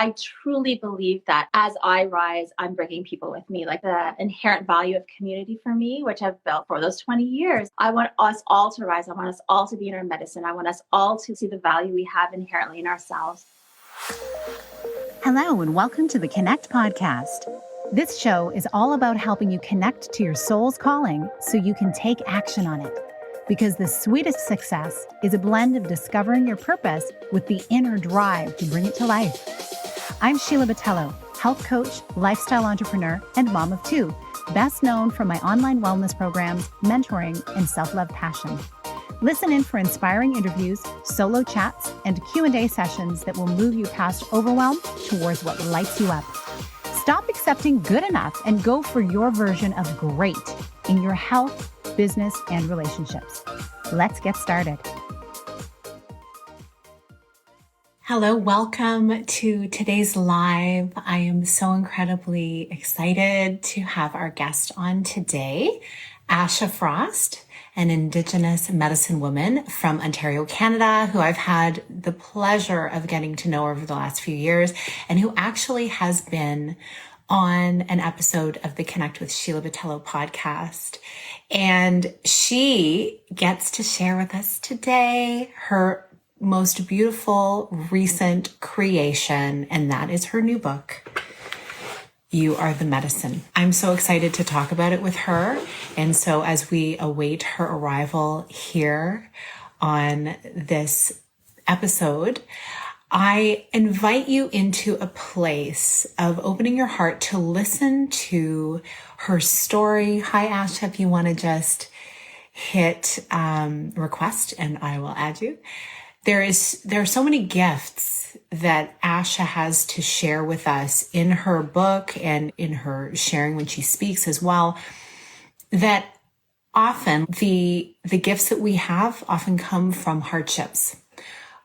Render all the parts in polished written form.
I truly believe that as I rise, I'm bringing people with me, like the inherent value of community for me, which I've built for those 20 years. I want us all to rise. I want us all to be in our medicine. I want us all to see the value we have inherently in ourselves. Hello, and welcome to the Connect podcast. This show is all about helping you connect to your soul's calling so you can take action on it. Because the sweetest success is a blend of discovering your purpose with the inner drive to bring it to life. I'm Sheila Botelho, health coach, lifestyle entrepreneur, and mom of two, best known for my online wellness programs, mentoring, and self-love passion. Listen in for inspiring interviews, solo chats, and Q&A sessions that will move you past overwhelm towards what lights you up. Stop accepting good enough and go for your version of great in your health, business, and relationships. Let's get started. Hello, welcome to today's live. I am so incredibly excited to have our guest on today, Asha Frost, an Indigenous medicine woman from Ontario, Canada, who I've had the pleasure of getting to know over the last few years, and who actually has been on an episode of the Connect with Sheila Botelho podcast. And she gets to share with us today her most beautiful recent creation, and that is her new book, You Are the Medicine. I'm so excited to talk about it with her. And so as we await her arrival here on this episode, I invite you into a place of opening your heart to listen to her story. Hi, Asha, if you want to just hit request and I will add you. There are so many gifts that Asha has to share with us in her book and in her sharing when she speaks as well, that often the gifts that we have often come from hardships,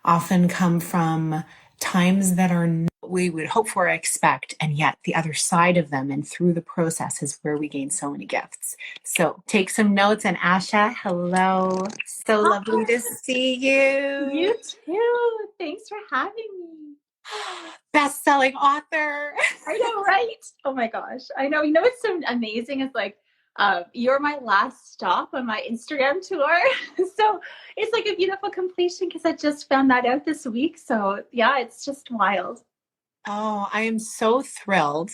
often come from times that are not what we would hope for or expect, and yet the other side of them and through the process is where we gain so many gifts. So take some notes. And Asha, hello. So lovely to see you. You too. Thanks for having me. Best-selling author. I know, right? Oh my gosh. I know. You know what's so amazing is like, you're my last stop on my Instagram tour. So it's like a beautiful completion because I just found that out this week. So yeah, it's just wild. Oh, I am so thrilled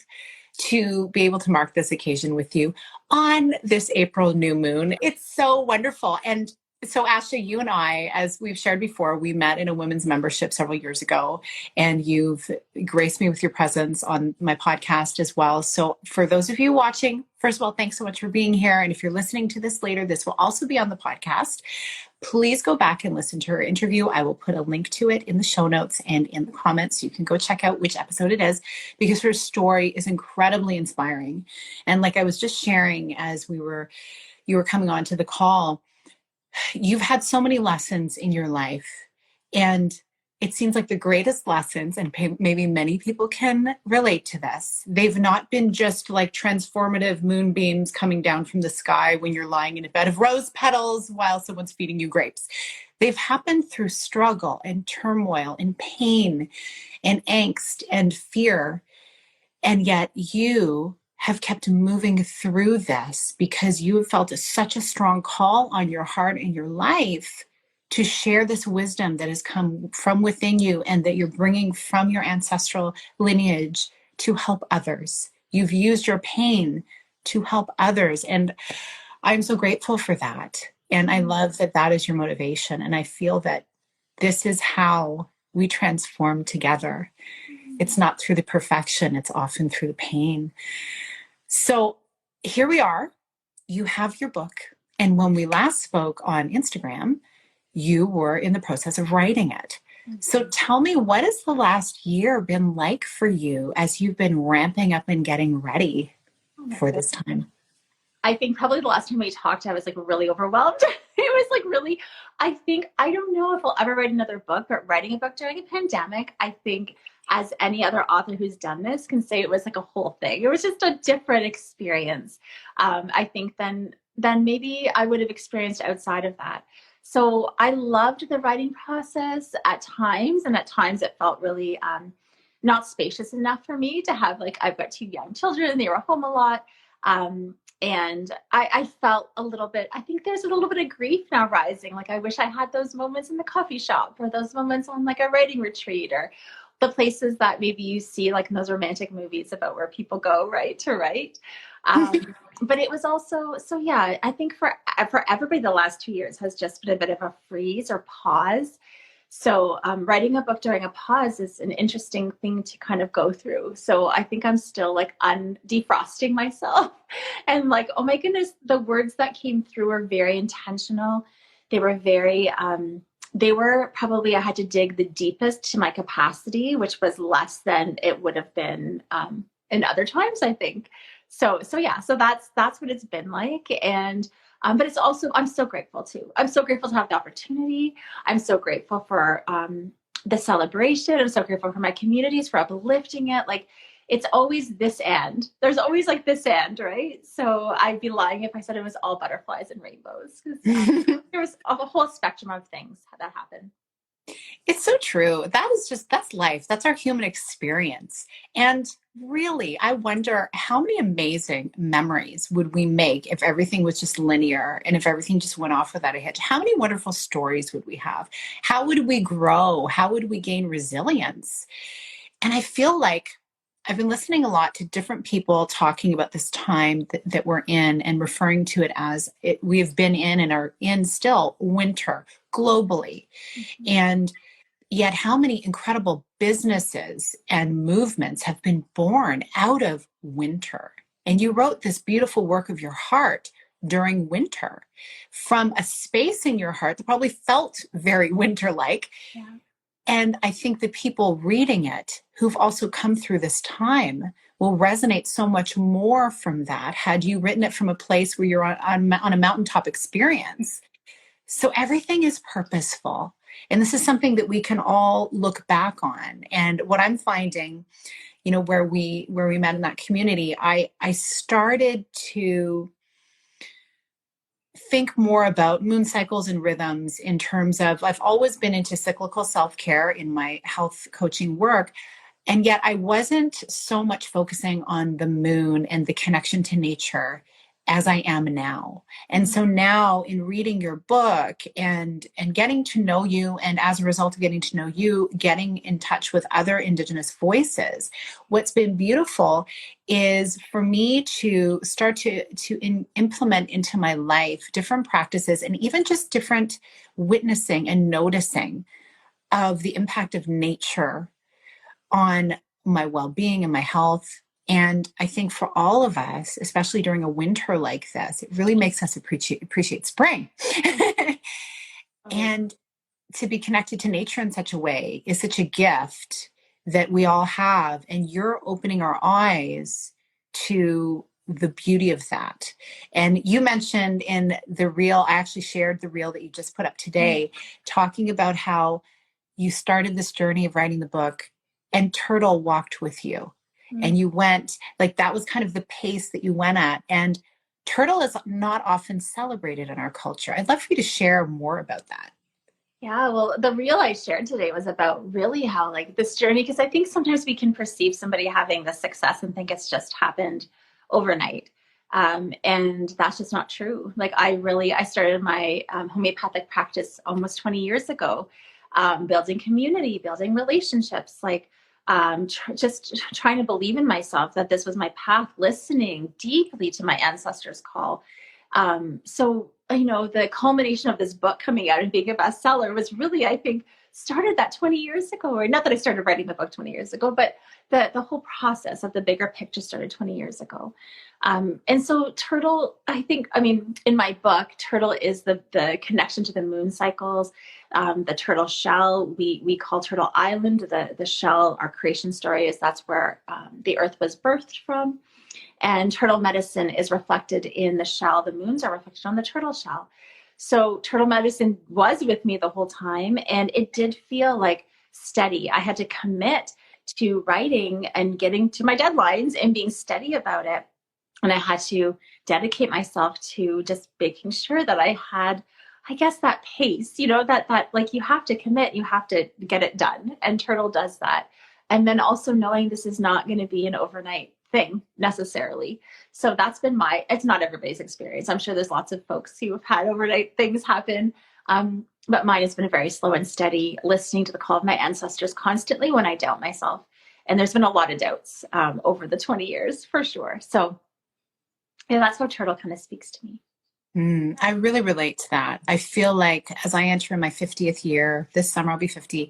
to be able to mark this occasion with you on this April new moon. It's so wonderful. And so Asha, you and I, as we've shared before, we met in a women's membership several years ago, and you've graced me with your presence on my podcast as well. So for those of you watching, first of all, thanks so much for being here. And if you're listening to this later, this will also be on the podcast. Please go back and listen to her interview. I will put a link to it in the show notes and in the comments. You can go check out which episode it is, because her story is incredibly inspiring. And like I was just sharing as you were coming on to the call, you've had so many lessons in your life, and it seems like the greatest lessons, and maybe many people can relate to this, they've not been just like transformative moonbeams coming down from the sky when you're lying in a bed of rose petals while someone's feeding you grapes. They've happened through struggle and turmoil and pain and angst and fear. And yet you have kept moving through this because you have felt such a strong call on your heart and your life to share this wisdom that has come from within you and that you're bringing from your ancestral lineage to help others. You've used your pain to help others. And I'm so grateful for that. And I love that that is your motivation. And I feel that this is how we transform together. It's not through the perfection. It's often through the pain. So here we are. You have your book. And when we last spoke on Instagram, you were in the process of writing it. So tell me, what has the last year been like for you as you've been ramping up and getting ready for this time? I think probably the last time we talked, I was like really overwhelmed. It was like really, I don't know if I'll ever write another book, but writing a book during a pandemic, I think as any other author who's done this can say, it was like a whole thing. It was just a different experience. I think than maybe I would have experienced outside of that. So I loved the writing process at times, and at times it felt really not spacious enough for me to have, like, I've got two young children, they were home a lot. And I felt a little bit, I think there's a little bit of grief now rising. Like, I wish I had those moments in the coffee shop, or those moments on like a writing retreat, or the places that maybe you see like in those romantic movies about where people go, right, to write. But it was also, so yeah, I think for everybody, the last 2 years has just been a bit of a freeze or pause. So writing a book during a pause is an interesting thing to kind of go through. So I think I'm still like defrosting myself and like, oh my goodness, the words that came through were very intentional. They were very, they were probably, I had to dig the deepest to my capacity, which was less than it would have been in other times, I think. So yeah, so that's what it's been like. And but it's also, I'm so grateful too. I'm so grateful to have the opportunity. I'm so grateful for the celebration. I'm so grateful for my communities for uplifting it. Like, it's always this end. There's always like this end, right? So I'd be lying if I said it was all butterflies and rainbows, because there was a whole spectrum of things that happened. It's so true. That's life. That's our human experience. And really, I wonder how many amazing memories would we make if everything was just linear and if everything just went off without a hitch? How many wonderful stories would we have? How would we grow? How would we gain resilience? And I feel like I've been listening a lot to different people talking about this time that we're in and referring to it as we have been in and are in still winter globally. Mm-hmm. And yet how many incredible businesses and movements have been born out of winter. And you wrote this beautiful work of your heart during winter from a space in your heart that probably felt very winter-like. Yeah. And I think the people reading it who've also come through this time will resonate so much more from that had you written it from a place where you're on a mountaintop experience. So everything is purposeful. And this is something that we can all look back on. And what I'm finding, where we met in that community, I started to think more about moon cycles and rhythms in terms of, I've always been into cyclical self-care in my health coaching work. And yet I wasn't so much focusing on the moon and the connection to nature as I am now. And so now in reading your book and getting to know you, and as a result of getting to know you, getting in touch with other Indigenous voices, what's been beautiful is for me to start to implement into my life different practices and even just different witnessing and noticing of the impact of nature on my well-being and my health. And I think for all of us, especially during a winter like this, it really makes us appreciate spring. And to be connected to nature in such a way is such a gift that we all have. And you're opening our eyes to the beauty of that. And you mentioned in the reel, I actually shared the reel that you just put up today, talking about how you started this journey of writing the book and Turtle walked with you. And you went, like, that was kind of the pace that you went at. And Turtle is not often celebrated in our culture. I'd love for you to share more about that. Yeah, well, the reel I shared today was about really how, like, this journey, because I think sometimes we can perceive somebody having the success and think it's just happened overnight. And that's just not true. Like, I started my homeopathic practice almost 20 years ago, building community, building relationships, like, just trying to believe in myself that this was my path, listening deeply to my ancestors' call. So, the culmination of this book coming out and being a bestseller was really, I think, started that 20 years ago, or not that I started writing the book 20 years ago, but the whole process of the bigger picture started 20 years ago. And so Turtle, in my book, Turtle is the connection to the moon cycles, the turtle shell. We call Turtle Island the shell. Our creation story is that's where the earth was birthed from. And turtle medicine is reflected in the shell. The moons are reflected on the turtle shell. So turtle medicine was with me the whole time. And it did feel like steady. I had to commit to writing and getting to my deadlines and being steady about it. And I had to dedicate myself to just making sure that I had, I guess, that pace, that like you have to commit, you have to get it done. And Turtle does that. And then also knowing this is not going to be an overnight thing necessarily. So that's been it's not everybody's experience. I'm sure there's lots of folks who have had overnight things happen. But mine has been very slow and steady, listening to the call of my ancestors constantly when I doubt myself. And there's been a lot of doubts over the 20 years for sure. So yeah, that's how Turtle kind of speaks to me. I really relate to that. I feel like as I enter my 50th year, this summer I'll be 50.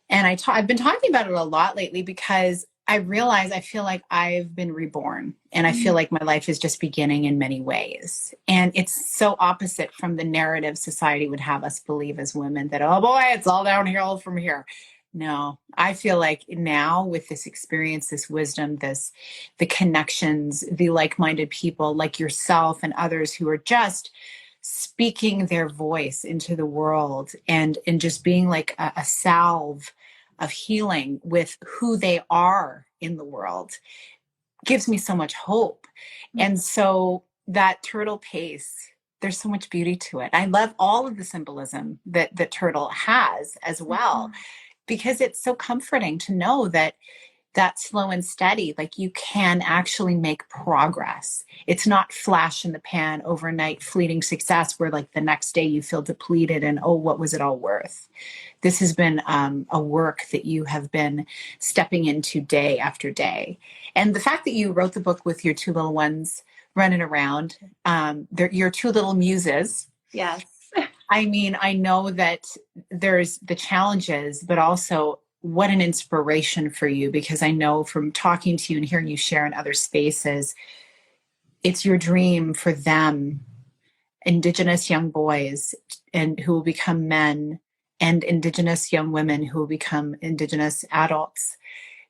And I've been talking about it a lot lately because I realize I feel like I've been reborn and I feel like my life is just beginning in many ways. And it's so opposite from the narrative society would have us believe as women that, oh boy, it's all downhill from here. No, I feel like now with this experience, this wisdom, the connections, the like-minded people like yourself and others who are just speaking their voice into the world and just being like a salve of healing with who they are in the world gives me so much hope. And so that turtle pace, there's so much beauty to it. I love all of the symbolism that turtle has as well, because it's so comforting to know that slow and steady, like you can actually make progress. It's not flash in the pan, overnight, fleeting success where like the next day you feel depleted and, oh, what was it all worth? This has been a work that you have been stepping into day after day. And the fact that you wrote the book with your two little ones running around, they're your two little muses. Yes. I mean, I know that there's the challenges, but also what an inspiration for you, because I know from talking to you and hearing you share in other spaces, it's your dream for them, Indigenous young boys and who will become men and Indigenous young women who will become Indigenous adults,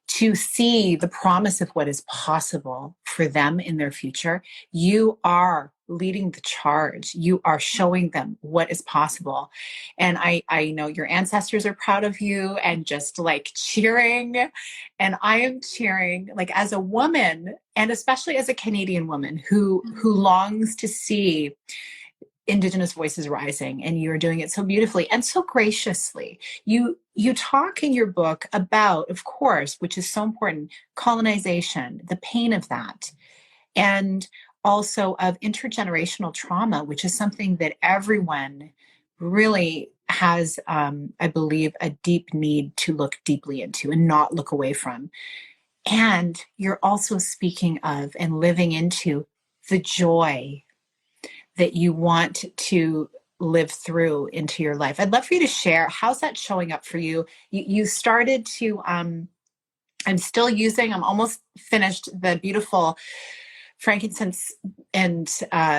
to see the promise of what is possible for them in their future. You are leading the charge. You are showing them what is possible. And I know your ancestors are proud of you and just like cheering. And I am cheering like as a woman, and especially as a Canadian woman who longs to see Indigenous voices rising, and you are doing it so beautifully and so graciously. You talk in your book about, of course, which is so important, colonization, the pain of that, and also of intergenerational trauma, which is something that everyone really has, I believe, a deep need to look deeply into and not look away from. And you're also speaking of and living into the joy that you want to live through into your life. I'd love for you to share, how's that showing up for you? You started to, I'm almost finished the beautiful frankincense and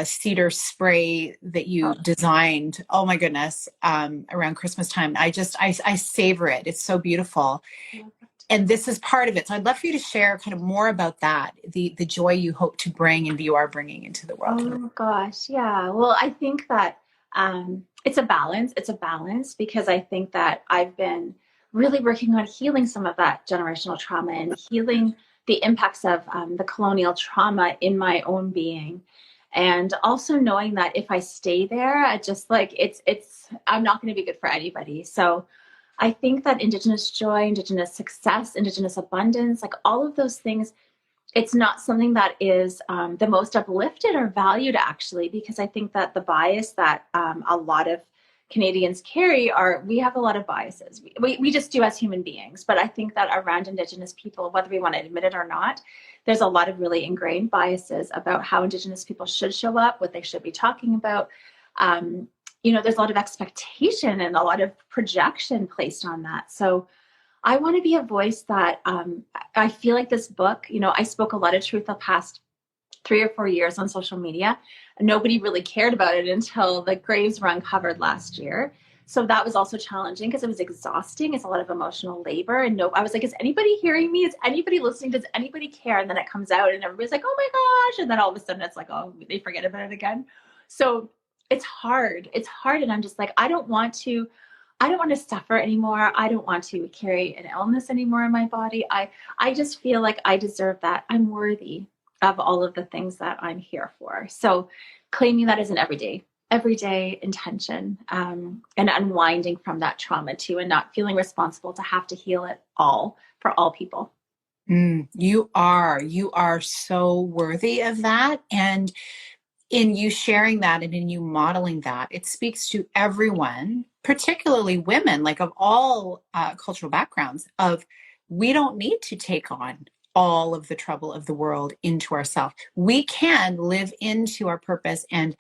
cedar spray that you designed. Oh my goodness. Around Christmas time. I savor it. It's so beautiful. And this is part of it. So I'd love for you to share kind of more about that, the joy you hope to bring and you are bringing into the world. Oh gosh, yeah. Well, I think that it's a balance. It's a balance because I think that I've been really working on healing some of that generational trauma and healing the impacts of the colonial trauma in my own being. And also knowing that if I stay there, I just like I'm not going to be good for anybody. So I think that Indigenous joy, Indigenous success, Indigenous abundance, like all of those things, it's not something that is the most uplifted or valued, actually, because I think that the bias that a lot of Canadians carry we have a lot of biases. We just do as human beings. But I think that around Indigenous people, whether we want to admit it or not, there's a lot of really ingrained biases about how Indigenous people should show up, what they should be talking about. There's a lot of expectation and a lot of projection placed on that. So I want to be a voice that I feel like this book, I spoke a lot of truth the past 3 or 4 years on social media. Nobody really cared about it until the graves were uncovered last year. So that was also challenging because it was exhausting. It's a lot of emotional labor. And I was like, is anybody hearing me? Is anybody listening? Does anybody care? And then it comes out and everybody's like, oh my gosh. And then all of a sudden it's like, oh, they forget about it again. So it's hard. It's hard. And I'm just like, I don't want to suffer anymore. I don't want to carry an illness anymore in my body. I just feel like I deserve that. I'm worthy of all of the things that I'm here for. So claiming that as an everyday everyday intention, and unwinding from that trauma too, and not feeling responsible to have to heal it all for all people. You are so worthy of that. And in you sharing that and in you modeling that, it speaks to everyone, particularly women, like of all cultural backgrounds, of we don't need to take on all of the trouble of the world into ourselves. We can live into our purpose and,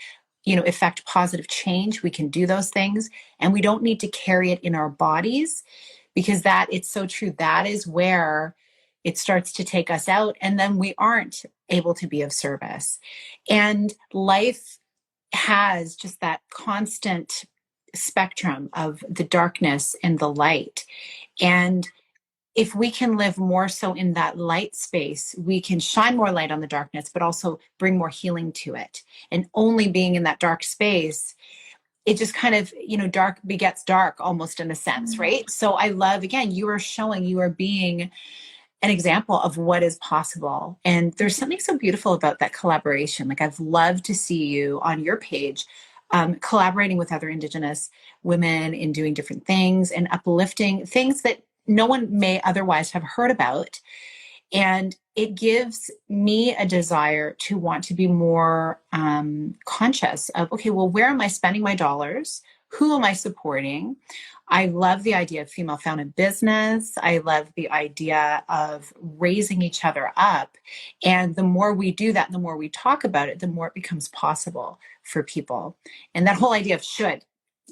effect positive change. We can do those things, and we don't need to carry it in our bodies, because it's so true. That is where it starts to take us out, and then we aren't able to be of service. And life has just that constant spectrum of the darkness and the light. And if we can live more so in that light space, we can shine more light on the darkness, but also bring more healing to it. And only being in that dark space, it just kind of, dark begets dark almost, in a sense, right? So I love, again, you are being an example of what is possible. And there's something so beautiful about that collaboration. Like, I've loved to see you on your page, collaborating with other Indigenous women in doing different things and uplifting things that no one may otherwise have heard about. And it gives me a desire to want to be more conscious of, okay, well, where am I spending my dollars? Who am I supporting? I love the idea of female founded business. I love the idea of raising each other up. And the more we do that, the more we talk about it, the more it becomes possible for people. And that whole idea of should,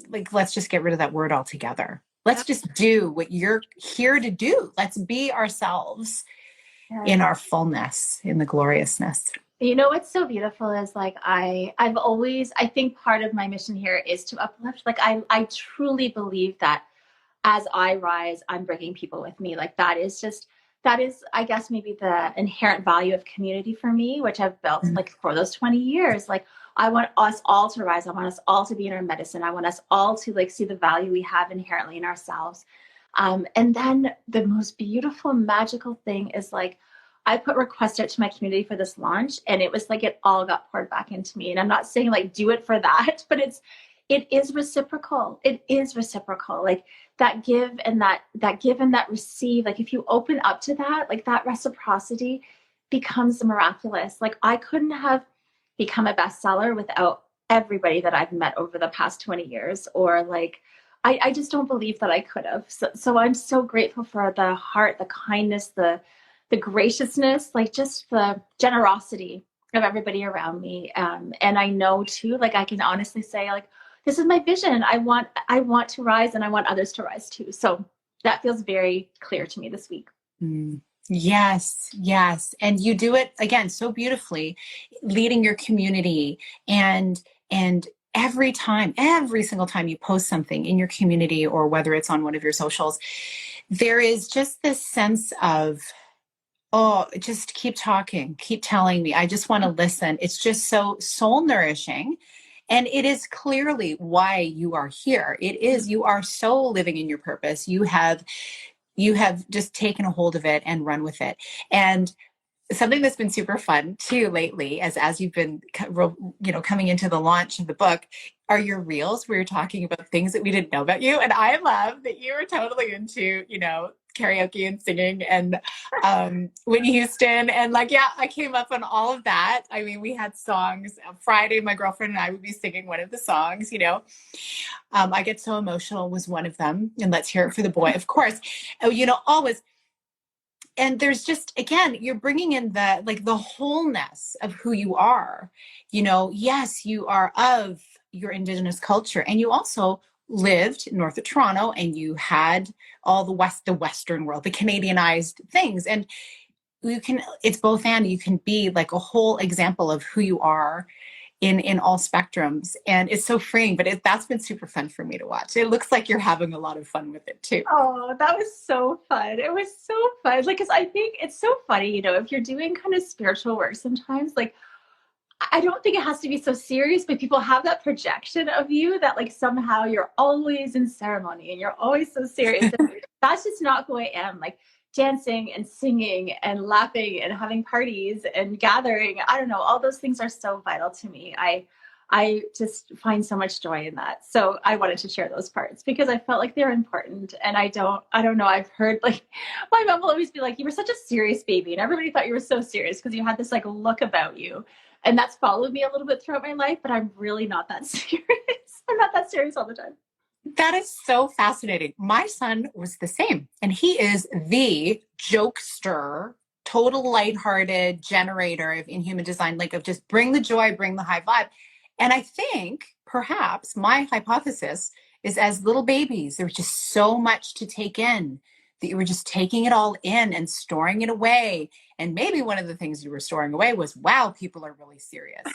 like, let's just get rid of that word altogether. Let's just do what you're here to do. Let's be ourselves in our fullness, in the gloriousness. What's so beautiful is, like, I think part of my mission here is to uplift. Like, I truly believe that as I rise, I'm bringing people with me. Like, that is, I guess, maybe the inherent value of community for me, which I've built like for those 20 years. Like, I want us all to rise. I want us all to be in our medicine. I want us all to, like, see the value we have inherently in ourselves. And then the most beautiful, magical thing is, like, I put requests out to my community for this launch, and it was like it all got poured back into me. And I'm not saying, like, do it for that, but it is reciprocal. It is reciprocal. Like, that give and that receive. Like, if you open up to that, like, that reciprocity becomes miraculous. Like, I couldn't have become a bestseller without everybody that I've met over the past 20 years, or like, I just don't believe that I could have. So I'm so grateful for the heart, the kindness, the graciousness, like, just the generosity of everybody around me. And I know too, like, I can honestly say, like, this is my vision. I want to rise, and I want others to rise too. So that feels very clear to me this week. Yes. And you do it, again, so beautifully, leading your community. And every single time you post something in your community, or whether it's on one of your socials, there is just this sense of, oh, just keep talking, keep telling me. I just want to listen. It's just so soul nourishing. And it is clearly why you are here. You are so living in your purpose. You have just taken a hold of it and run with it. And something that's been super fun too lately, as you've been, coming into the launch of the book, are your reels where you're talking about things that we didn't know about you. And I love that you were totally into, karaoke and singing and Whitney Houston. And, like, yeah, I came up on all of that. I mean, we had songs. Friday, my girlfriend and I would be singing one of the songs, I Get So Emotional was one of them. And Let's Hear It for the Boy, of course. Always. And there's just, again, you're bringing in the wholeness of who you are. Yes, you are of your Indigenous culture, and you also lived north of Toronto, and you had all the Western world, the Canadianized things. And it's both, and you can be like a whole example of who you are in all spectrums. And it's so freeing, but that's been super fun for me to watch. It looks like you're having a lot of fun with it too. Oh, that was so fun. It was so fun. Like, 'cause I think it's so funny, if you're doing kind of spiritual work sometimes, like, I don't think it has to be so serious, but people have that projection of you that, like, somehow you're always in ceremony and you're always so serious. That's just not who I am. Like, dancing and singing and laughing and having parties and gathering, I don't know, all those things are so vital to me. I just find so much joy in that. So I wanted to share those parts because I felt like they're important. And I don't know. I've heard like my mom will always be like, you were such a serious baby. And everybody thought you were so serious because you had this like look about you. And that's followed me a little bit throughout my life, but I'm really not that serious. I'm not that serious all the time. That is so fascinating. My son was the same, and he is the jokester, total lighthearted generator of inhuman design, like of just bring the joy, bring the high vibe. And I think perhaps my hypothesis is as little babies, there was just so much to take in that you were just taking it all in and storing it away. And maybe one of the things you were storing away was, wow, people are really serious.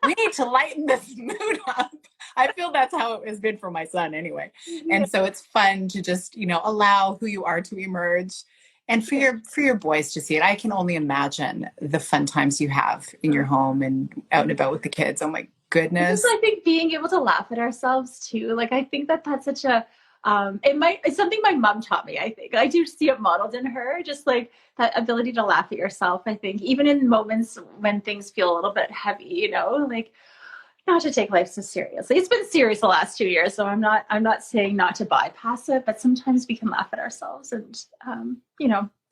We need to lighten this mood up. I feel that's how it has been for my son anyway. And so it's fun to just, allow who you are to emerge and for your boys to see it. I can only imagine the fun times you have in your home and out and about with the kids. Oh my goodness. Just, I think being able to laugh at ourselves too. Like, I think that's such a, it's something my mom taught me. I think I do see it modeled in her, just like that ability to laugh at yourself. I think even in moments when things feel a little bit heavy, like not to take life so seriously. It's been serious the last 2 years, so I'm not saying not to bypass it, but sometimes we can laugh at ourselves, and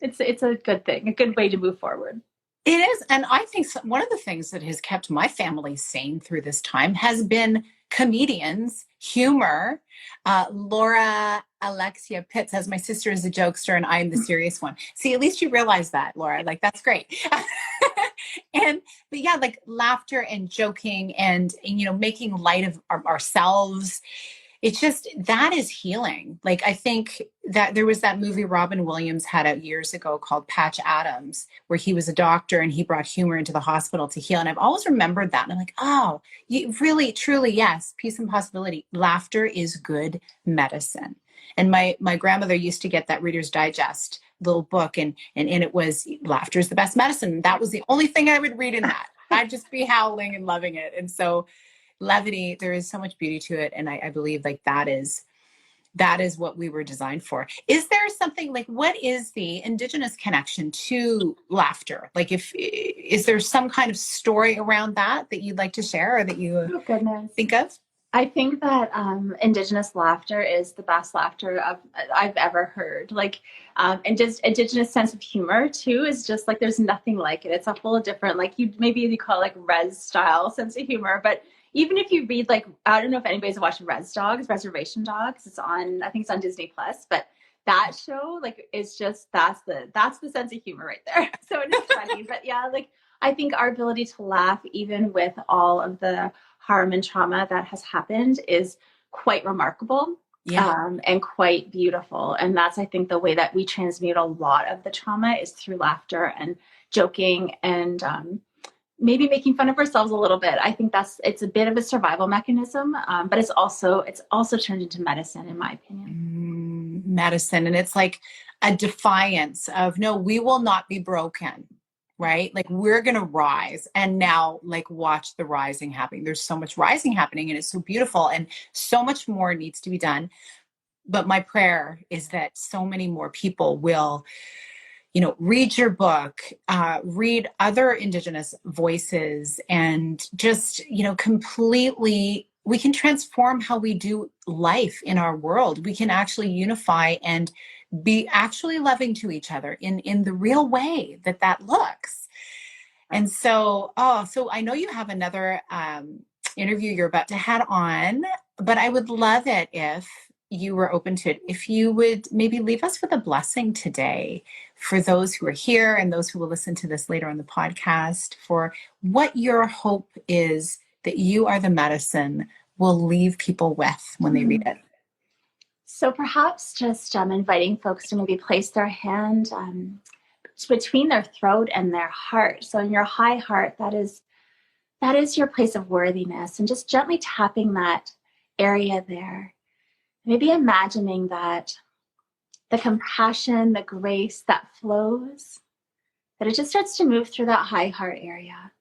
it's a good thing, a good way to move forward. It is. And I think one of the things that has kept my family sane through this time has been comedians, humor. Laura Alexia Pitt says, my sister is a jokester and I'm the serious one. See, at least you realize that, Laura. Like, that's great. But yeah, like laughter and joking and making light of ourselves. It's just, that is healing. Like, I think that there was that movie Robin Williams had out years ago called Patch Adams, where he was a doctor and he brought humor into the hospital to heal. And I've always remembered that. And I'm like, oh, really, truly, yes, peace and possibility. Laughter is good medicine. And my grandmother used to get that Reader's Digest little book, and it was laughter is the best medicine. And that was the only thing I would read in that. I'd just be howling and loving it. And so levity, there is so much beauty to it. And I believe like that is what we were designed for. Is there something like, what is the Indigenous connection to laughter? Like, is there some kind of story around that you'd like to share or that you think of? I think that Indigenous laughter is the best laughter I've ever heard. Like, and just Indigenous sense of humor too is just like, there's nothing like it. It's a whole different, like you call it like res style sense of humor. But even if you read, like, I don't know if anybody's watched Reservation Dogs. I think it's on Disney Plus, but that show, like, is just, that's the sense of humor right there. So it is funny, but yeah, like, I think our ability to laugh, even with all of the harm and trauma that has happened, is quite remarkable. And quite beautiful. And that's, I think, the way that we transmute a lot of the trauma is through laughter and joking and maybe making fun of ourselves a little bit. I think it's a bit of a survival mechanism, but it's also turned into medicine, in my opinion. Medicine. And it's like a defiance of, no, we will not be broken. Right? Like, we're going to rise, and now, like, watch the rising happening. There's so much rising happening, and it's so beautiful, and so much more needs to be done. But my prayer is that so many more people will, read your book, read other Indigenous voices, and just, completely, we can transform how we do life in our world. We can actually unify and be actually loving to each other in the real way that looks. And so, so I know you have another interview you're about to head on, but I would love it if you were open to it, if you would maybe leave us with a blessing today for those who are here and those who will listen to this later on the podcast, for what your hope is that You Are the Medicine will leave people with when they read it. So perhaps just inviting folks to maybe place their hand between their throat and their heart. So in your high heart, that is your place of worthiness, and just gently tapping that area there. Maybe imagining that the compassion, the grace that flows, that it just starts to move through that high heart area,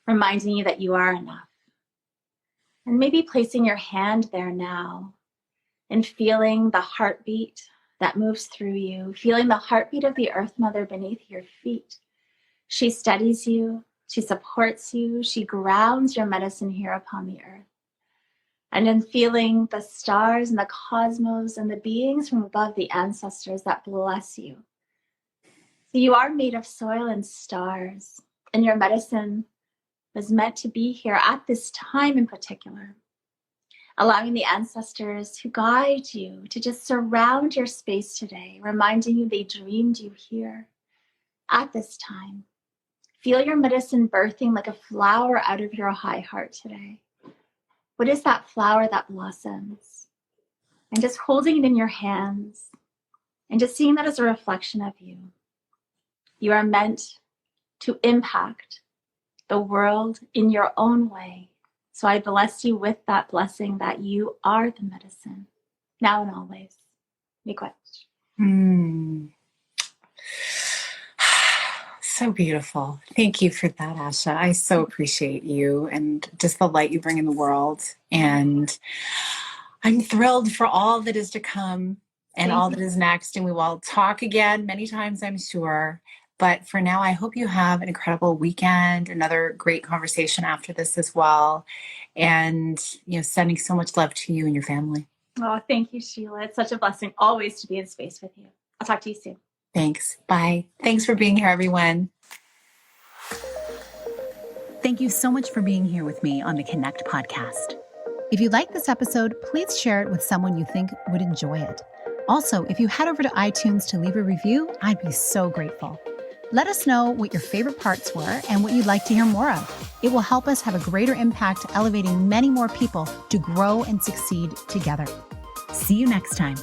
reminding you that you are enough. And maybe placing your hand there now and feeling the heartbeat that moves through you, feeling the heartbeat of the Earth Mother beneath your feet. She steadies you. She supports you. She grounds your medicine here upon the earth. And in feeling the stars and the cosmos and the beings from above, the ancestors that bless you. So you are made of soil and stars, and your medicine was meant to be here at this time in particular, allowing the ancestors to guide you, to just surround your space today, reminding you they dreamed you here at this time. Feel your medicine birthing like a flower out of your high heart today. What is that flower that blossoms? And just holding it in your hands and just seeing that as a reflection of you. You are meant to impact the world in your own way. So I bless you with that blessing that you are the medicine, now and always. Miigwech. So beautiful. Thank you for that, Asha. I so appreciate you and just the light you bring in the world. And I'm thrilled for all that is to come and all that is next. And we will talk again many times, I'm sure. But for now, I hope you have an incredible weekend, another great conversation after this as well. And, sending so much love to you and your family. Oh, thank you, Sheila. It's such a blessing always to be in space with you. I'll talk to you soon. Thanks. Bye. Thanks for being here, everyone. Thank you so much for being here with me on the Connect podcast. If you like this episode, please share it with someone you think would enjoy it. Also, if you head over to iTunes to leave a review, I'd be so grateful. Let us know what your favorite parts were and what you'd like to hear more of. It will help us have a greater impact, elevating many more people to grow and succeed together. See you next time.